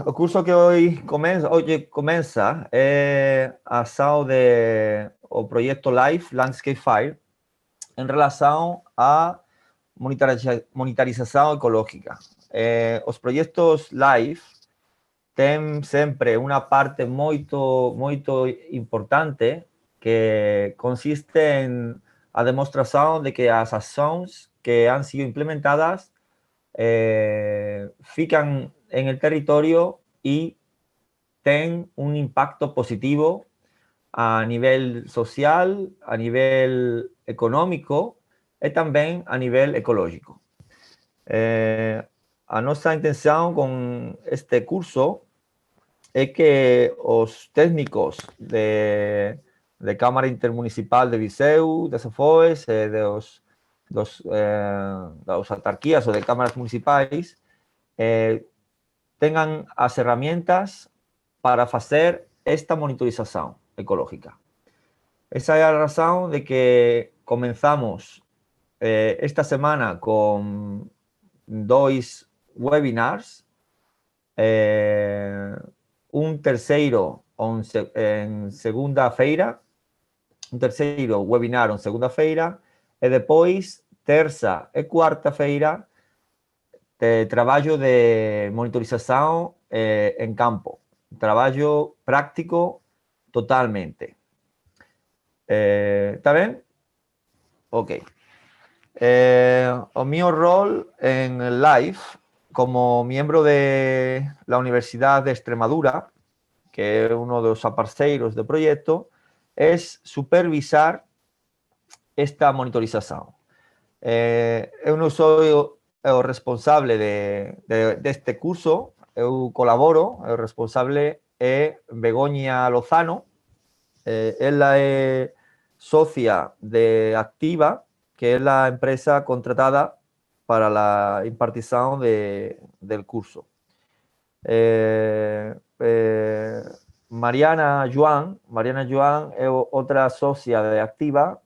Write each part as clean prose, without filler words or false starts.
O curso que hoje começa é a ação o projeto LIFE Landscape Fire em relação à monitorização ecológica. Os projetos LIFE têm sempre uma parte muito importante que consiste em a demonstração de que as ações que han sido implementadas fican en el territorio y tienen un impacto positivo a nivel social, a nivel económico y también a nivel ecológico. A nuestra intención con este curso es que los técnicos de Cámara Intermunicipal de Viseu, de Sofoes, das autarquías ou de cámaras municipais tengan as herramientas para facer esta monitorización ecológica. Esa é a razón de que comenzamos esta semana con 2 webinars, un terceiro en segunda-feira, un terceiro webinar en segunda-feira, e depois, terça e cuarta-feira, de traballo de monitorización en campo. Traballo práctico totalmente. ¿Está bien? Ok. O mi rol en LIFE como miembro de la Universidad de Extremadura, que es uno de los parceiros del proyecto, es supervisar esta monitorización. Eu non sou o responsable deste curso, eu colaboro, o responsable é Begoña Lozano, ela é socia de Activa, que é a empresa contratada para a impartición del curso. Mariana Joan é outra socia de Activa.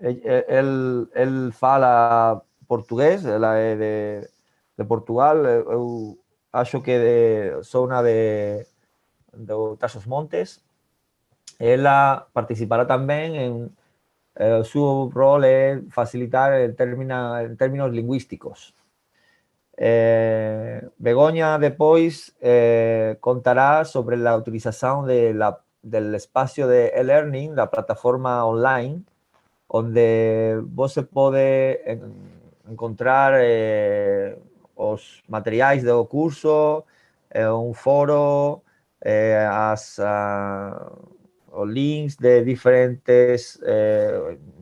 Él fala portugués, ela é de Portugal. Eu acho que de zona de Trás-os-Montes. Ela participará tamén en o seu rol é facilitar en términos lingüísticos. Begoña depois contará sobre a utilización del espacio de e-learning, da plataforma online, onde você pode encontrar os materiais do curso, un foro, os links de diferentes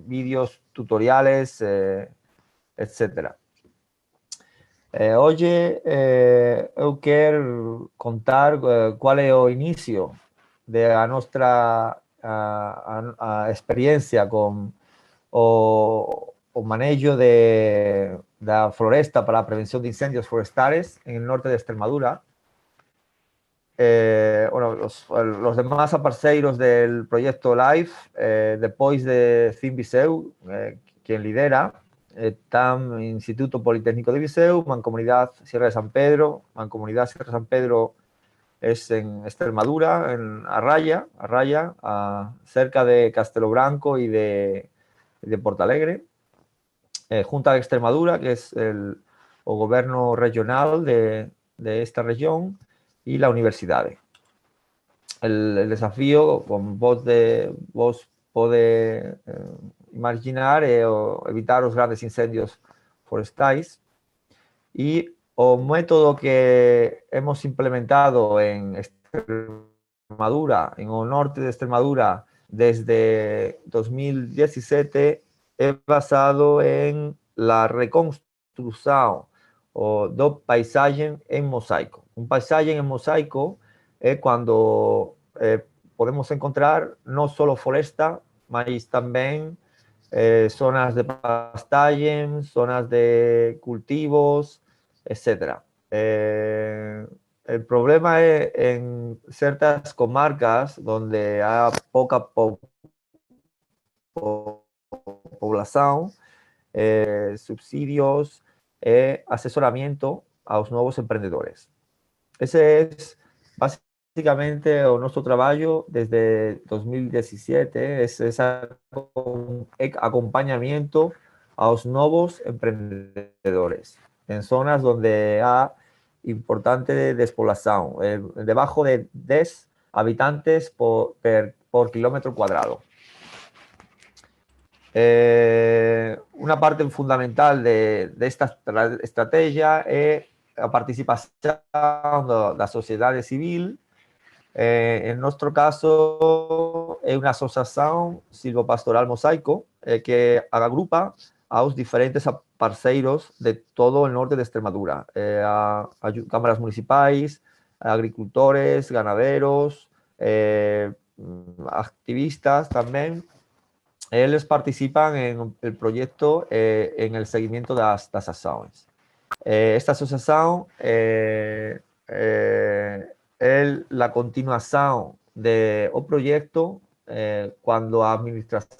vídeos, tutoriales, etc. Hoje eu quero contar qual é o inicio da nossa experiencia con o manejo da floresta para a prevención de incendios forestales en el norte de Extremadura. Bueno, los demás parceiros del proyecto LIFE, despois de CIM Viseu, quien lidera, están Instituto Politécnico de Viseu, Mancomunidad Sierra de San Pedro. Mancomunidad Sierra de San Pedro es en Extremadura, en Arraya, cerca de Castelo Branco y de Portalegre. Junta de Extremadura, que es el gobierno regional de esta región, y la universidad. El desafío, como vos podéis imaginar, es evitar los grandes incendios forestales. Y o método que hemos implementado en Extremadura, en el norte de Extremadura, desde 2017, es basado en la reconstrucción do paisaje en mosaico. Un paisaje en mosaico es cuando podemos encontrar no solo floresta, mas también zonas de pastaje, zonas de cultivos, etc. El problema es en ciertas comarcas donde hay poca población, subsidios, asesoramiento aos novos emprendedores. Ese es básicamente o nuestro trabajo desde 2017, es ese acompañamiento a los nuevos emprendedores en zonas donde hay importante despoblación, debajo de 10 habitantes por kilómetro cuadrado. Una parte fundamental de esta estrategia es a participación de la sociedad civil. En nuestro caso, es una asociación silvopastoral mosaico que agrupa a los diferentes parceiros de todo el norte de Extremadura, a cámaras municipales, agricultores, ganaderos, activistas también. Ellos participan en el proyecto en el seguimiento de las acciones. Esta asociación es la continuación del proyecto cuando la administración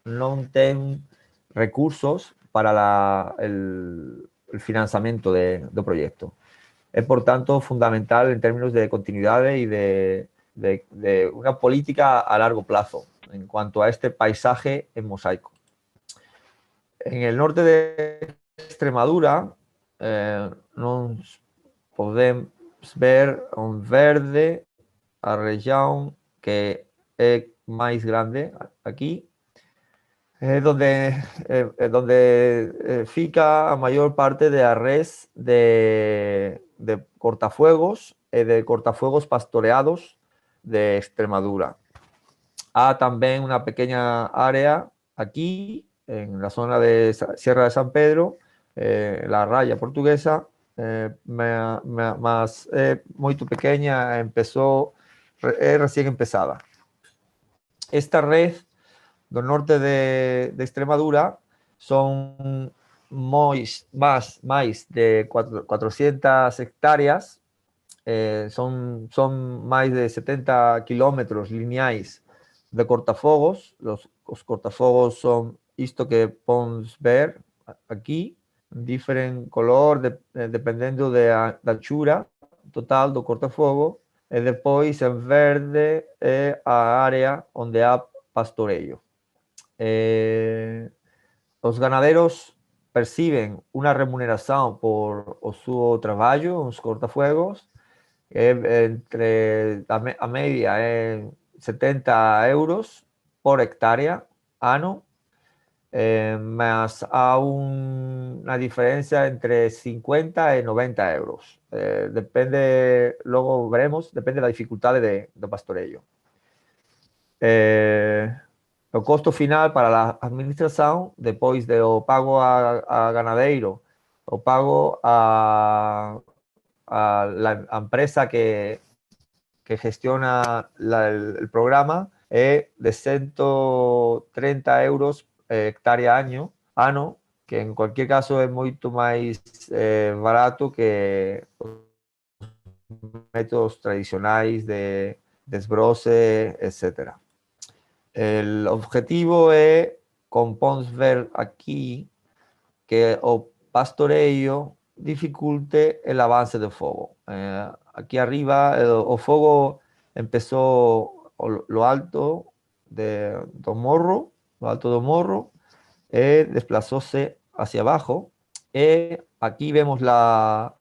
no tiene recursos para el financiamiento del proyecto. Es, por tanto, fundamental en términos de continuidad y de una política a largo plazo en cuanto a este paisaje en mosaico. En el norte de Extremadura nos podemos ver un verde a región que es más grande aquí, donde fica a mayor parte de la red de cortafuegos de cortafuegos pastoreados de Extremadura. Hay también una pequeña área aquí, en la zona de Sierra de San Pedro, la raya portuguesa, más muy pequeña, recién empezada. Esta red del norte de Extremadura son más de 400 hectáreas, son más de 70 kilómetros lineales de cortafuegos. Los cortafuegos son esto que podemos ver aquí, diferente color dependiendo de la anchura total do cortafuego, y después en verde a área donde hay pastoreio. Los ganaderos perciben una remuneración por su trabajo en los cortafuegos, entre a media 70 euros por hectárea ano, más a una diferencia entre 50 y 90 euros. Depende, luego veremos, depende de la dificultad de pastoreo. O costo final para la administración, después de o pago a ganadeiro, o pago a la empresa que gestiona el programa, es de 130 euros hectárea ano, que en cualquier caso es mucho más barato que los métodos tradicionales de desbroce, etc. El objetivo es, como podemos ver aquí, que el pastoreio dificulte el avance del fuego. Aquí arriba el fuego empezó lo alto do morro, desplazóse hacia abajo, y aquí vemos la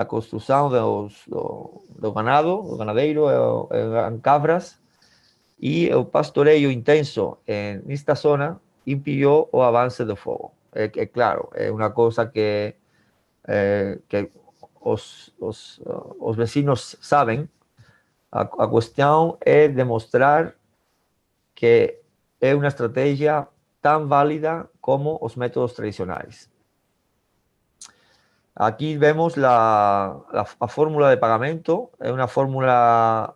construcción de los ganaderos en cabras, y el pastoreio intenso en esta zona impidió el avance del fuego. Claro, es una cosa que los vecinos saben. La cuestión es demostrar que es una estrategia tan válida como los métodos tradicionales. Aquí vemos la fórmula de pagamento. Es una fórmula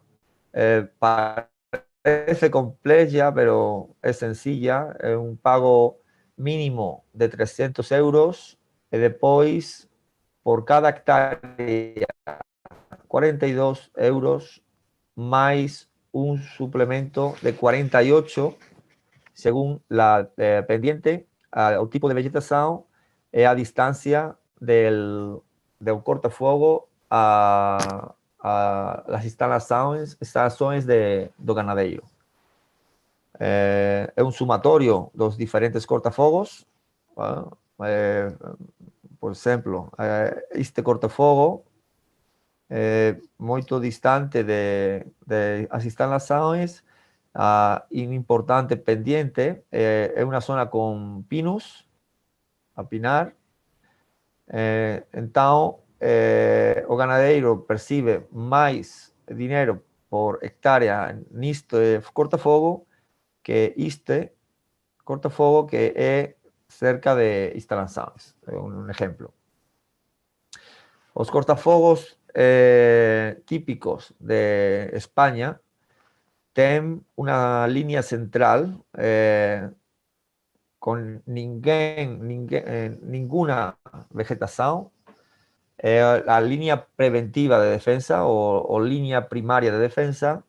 parece compleja, pero es sencilla. Es un pago mínimo de 300 euros y después, por cada hectárea, 42 euros más un suplemento de 48 según la pendiente, el tipo de vegetación y a distancia del cortafogo a las instalaciones do ganadeiro. É um sumatório dos diferentes cortafogos. Por exemplo, este cortafogo muito distante de as instalações, um importante pendiente, é uma zona com pinos, a pinar. Então, o ganadeiro percibe mais dinheiro por hectárea neste cortafogo que este cortafogo que é cerca de instalações. É um exemplo. Os cortafogos típicos de España tienen una línea central con ninguna vegetación. La línea preventiva de defensa o línea primaria de defensa.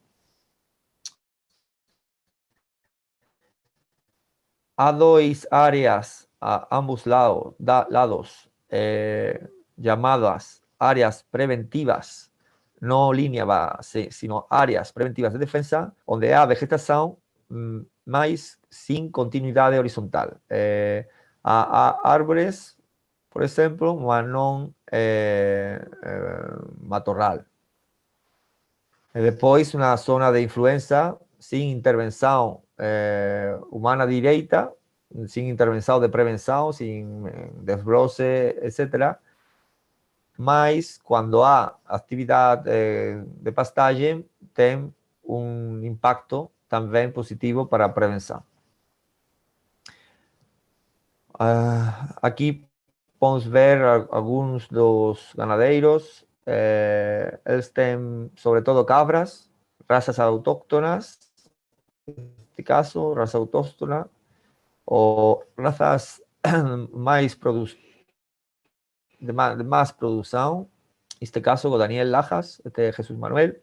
Há dos áreas a ambos lados llamadas áreas preventivas, no línea sino áreas preventivas de defensa, donde há vegetação, mas sem continuidade horizontal. Há árvores, por exemplo, mas não matorral. E depois, uma zona de influência sem intervenção humana direita, sem intervenção de prevenção, sem desbroce, etc. Mas, quando há atividade de pastagem, tem um impacto também positivo para a prevenção. Aqui podemos ver alguns dos ganadeiros. Eles têm, sobretudo, cabras, raças autóctonas, neste caso, raça autóctona, ou raças de más produção, neste caso, o Daniel Lajas, este Jesús Manuel.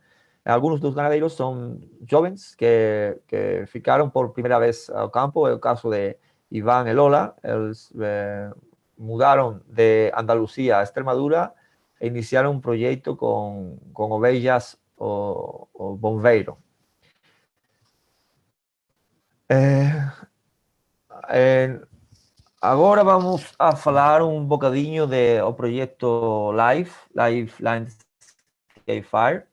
Alguns dos ganadeiros são jovens que ficaram por primeira vez ao campo. É o caso de Iván e Lola. Eles mudaram de Andalucía a Extremadura e iniciaram um projeto com ovelhas o bombeiro. Agora vamos a falar um bocadinho do projeto Live Landscape Fire.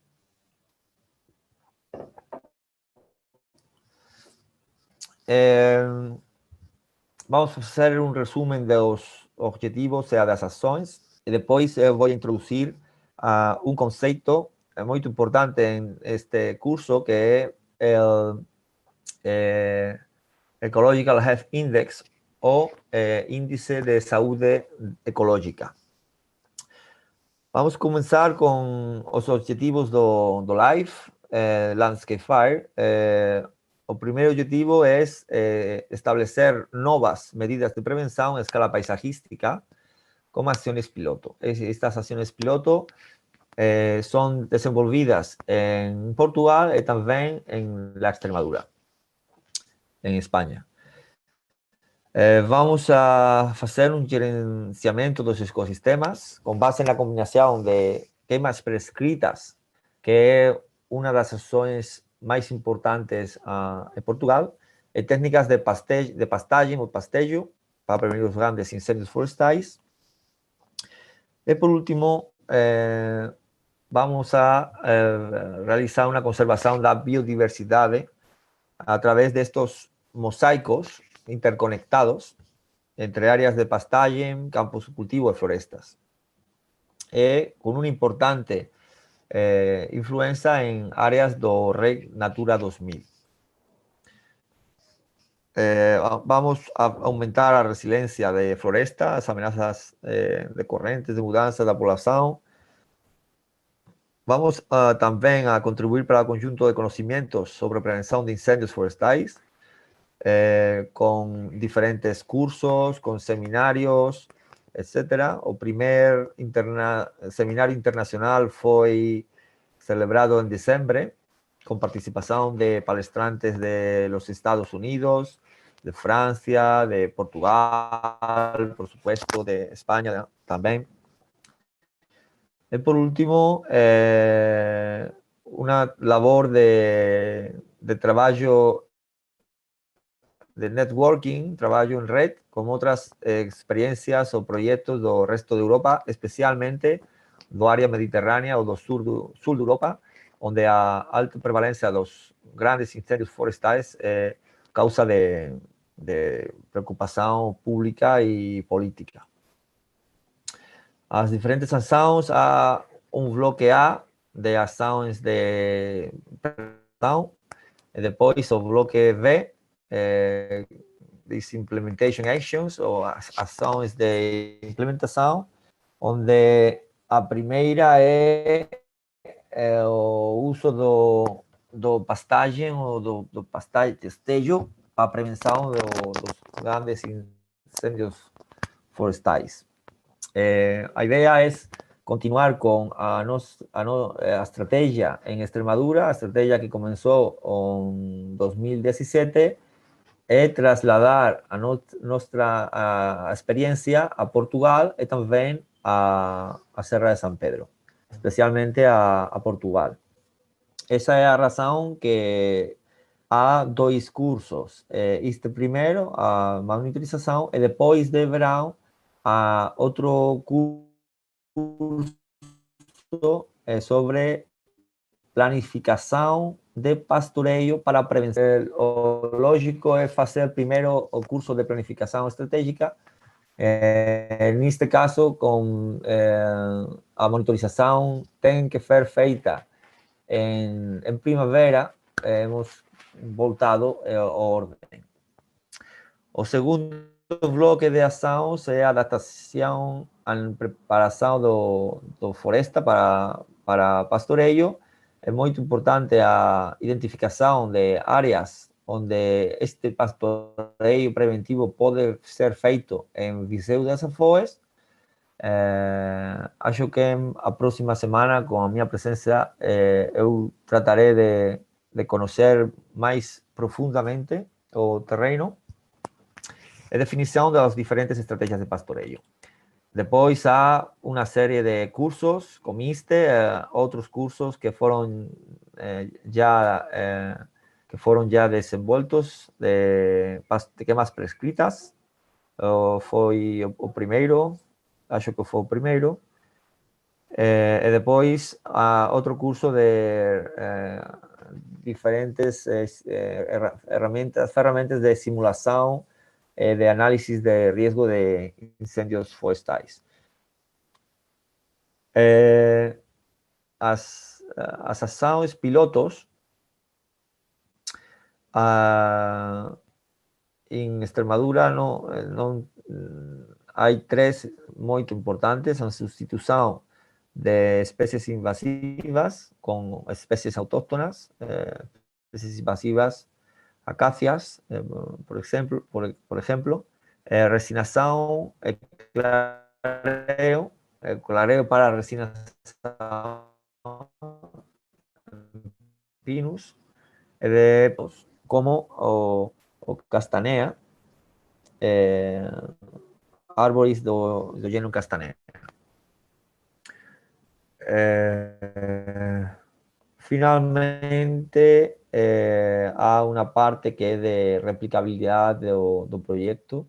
Vamos fazer um resumo dos objetivos e das ações, e depois eu vou introduzir um conceito muito importante neste curso, que é o Ecological Health Index, ou Índice de Saúde Ecológica. Vamos começar com os objetivos do LIFE Landscape Fire. O primeiro objetivo é estabelecer novas medidas de prevenção a escala paisagística como ações piloto. Estas ações piloto são desenvolvidas em Portugal e também em la Extremadura, em Espanha. Vamos a fazer um gerenciamento dos ecossistemas com base na combinação de queimas prescritas, que é uma das ações mais importantes em Portugal, e técnicas de pastagem ou pastejo para prevenir os grandes incêndios florestais. E, por último, vamos a realizar uma conservação da biodiversidade através destes mosaicos interconectados entre áreas de pastagem, campos de cultivo e florestas. E com uma importante influência em áreas do REC Natura 2000. Vamos a aumentar a resiliência de floresta, as ameaças decorrentes de mudança da população. Vamos também a contribuir para o conjunto de conhecimentos sobre a prevenção de incêndios florestais, com diferentes cursos, com seminários, etc. O primeiro seminário internacional foi celebrado em dezembro, com participação de palestrantes de los Estados Unidos, de Francia, de Portugal, por supuesto, de España también. Y por último, una labor de trabajo de networking, trabajo en red con otras experiencias o proyectos del resto de Europa, especialmente do área mediterránea o do sur de Europa, onde a alta prevalencia dos grandes incêndios florestais causa de preocupação pública e política. As diferentes ações, há bloque A de ações de prevenção, e depois o bloque B, these implementation actions, ou ações de implementação, onde a primeira é o uso do pastagem ou do pastejo para a prevenção dos grandes incêndios florestais. A ideia é continuar com a estratégia em Extremadura, a estratégia que começou em 2017, é trasladar a nossa experiência a Portugal e também a Serra de São Pedro, especialmente a Portugal. Essa é a razão que há dois cursos. Este primeiro, a monitorização, e depois de verão, há outro curso sobre planificação de pastoreio para prevenção. O lógico é fazer primeiro o curso de planificação estratégica. Neste caso, com a monitorização tem que ser feita em primavera, hemos voltado a ordem. O segundo bloque de ações é a adaptação e preparação do floresta para pastoreio. É muito importante a identificação de áreas onde este pastoreio preventivo pode ser feito em Viseu das Afoes. Acho que a próxima semana, com a minha presença, eu tratarei de conhecer mais profundamente o terreno e definição das diferentes estratégias de pastoreio. Depois há uma série de cursos, como este, outros cursos que foram já desenvoltos de queimas prescritas. Foi o primeiro, acho que foi o primeiro. E depois há outro curso de diferentes ferramentas de simulação de análise de risco de incêndios florestais. As ações pilotos em Extremadura há três muito importantes: a substituição de espécies invasivas com espécies autóctonas, espécies invasivas, acácias, por exemplo, resinação, clareo para resinação, pinus, como o castanea, árvores do gênero castanea. Finalmente, há uma parte que é de replicabilidade do projeto.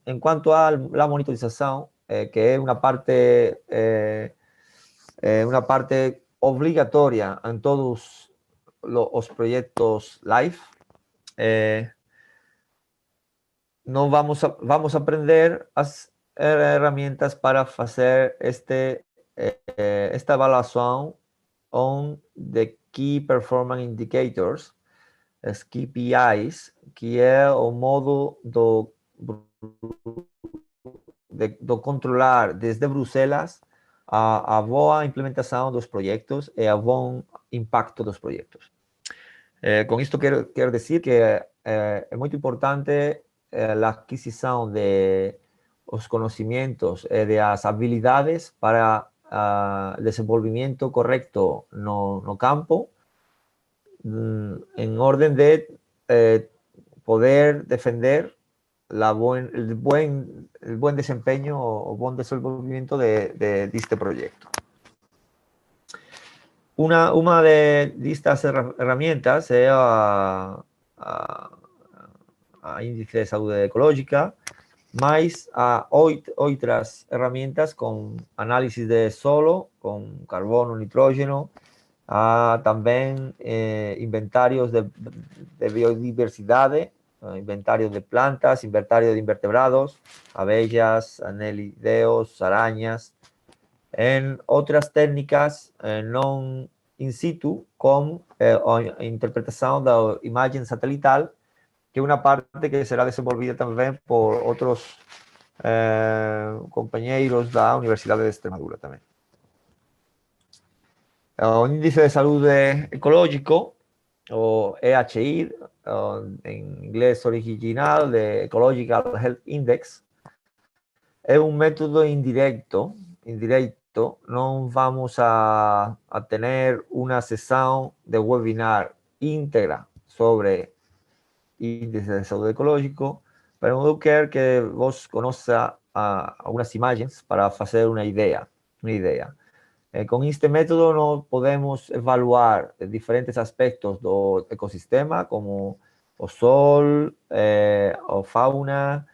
Em quanto à monitorização, que é uma parte obrigatória em todos os projetos live, não vamos aprender as ferramentas para fazer esta avaliação on the Key Performance Indicators, as KPIs, que é o modo do controlar desde Bruxelas a boa implementação dos projetos e a bom impacto dos projetos. Com isto quero dizer que é muito importante a aquisição de os conhecimentos e das habilidades para desenvolvimento correcto no campo, em ordem de poder defender el buen desempeño o buen desenvolvimiento de este proyecto. Una de estas herramientas es a índice de salud ecológica, más a otras herramientas con análisis de suelo, con carbono, nitrógeno, también inventarios de biodiversidad, inventario de plantas, inventario de invertebrados, abejas, anelideos, arañas. En otras técnicas non in situ, con interpretación de imagen satelital, que es una parte que será desenvolvida también por otros compañeros de la Universidad de Extremadura también. Un índice de salud ecológico, o EHI, en inglés original, de Ecological Health Index, es un método indirecto. No vamos a tener una sesión de webinar íntegra sobre índice de salud ecológico, pero yo quiero que vos conozca algunas imágenes para hacer una idea. Con este método no podemos evaluar diferentes aspectos del ecosistema, como o sol, o fauna,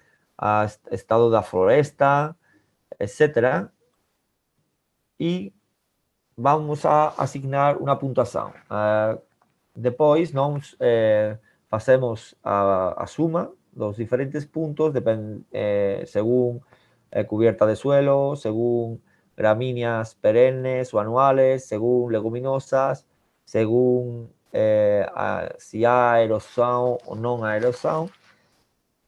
estado da floresta, etcétera, y vamos a asignar una puntuación. Después nos hacemos a suma los diferentes puntos según cubierta de suelo, según gramíneas perennes o anuales, según leguminosas, según si hay erosión o no hay erosión.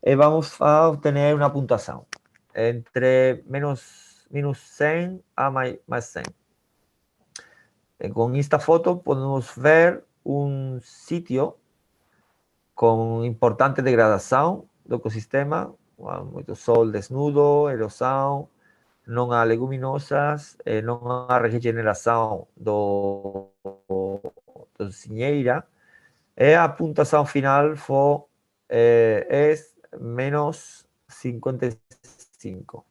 Vamos a obtener una puntuación entre menos 100 a más 100. Con esta foto podemos ver un sitio con importante degradación del ecosistema, mucho sol desnudo, erosión, no hay leguminosas, no hay regeneración do ciñeira, e a puntuación final es menos 55.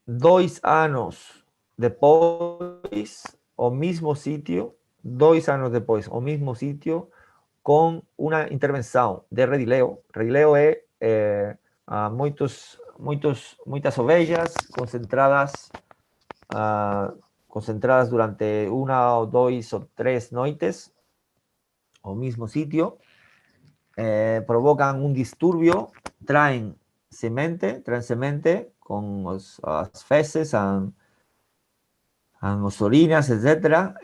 2 años después, o mismo sitio, 2 años después, o mismo sitio, con una intervención de redileo. Redileo es muchas ovejas concentradas durante 1 o 2 o 3 noites, o mismo sitio, provocan un disturbio, traen semente con las feces, las orinas, etc.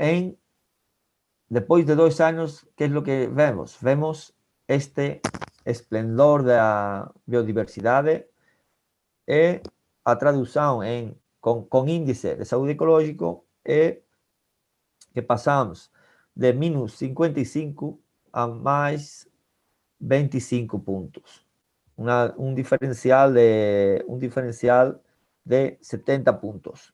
Después de 2 años, ¿qué es lo que vemos? Vemos este esplendor de la biodiversidad, a traducción con índice de salud ecológico, que pasamos de menos 55 a más 25 puntos. Un diferencial de 70 puntos.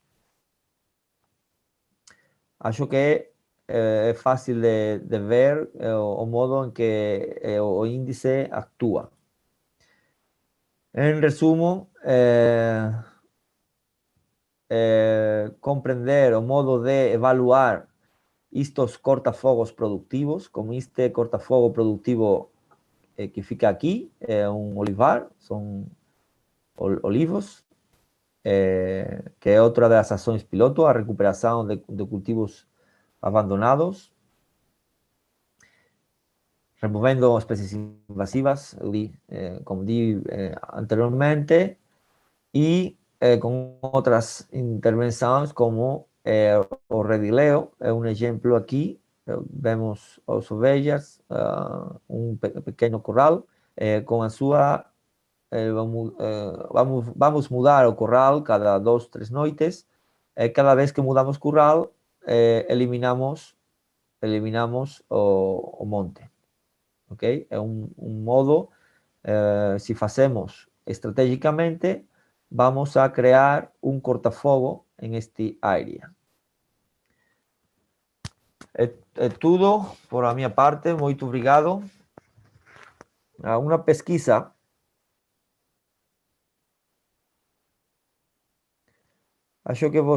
Acho que es fácil de ver o modo en que el índice actúa. En resumo, comprender o modo de evaluar estos cortafuegos productivos, como este cortafuego productivo que fica aquí, un olivar, son olivos, que es otra de las acciones piloto, a recuperación de cultivos abandonados, removiendo especies invasivas, como di anteriormente, y con otras intervenciones como o redileo. Es un ejemplo aquí. Vemos las ovejas, un pequeño corral, con a súa vamos mudar o corral cada 2, 3 noites. Cada vez que mudamos corral, eliminamos o monte. Okay? É un modo, si hacemos estratégicamente, vamos a crear un cortafuego en este área. É tudo por a minha parte. Muito obrigado. a una pesquisa això que vos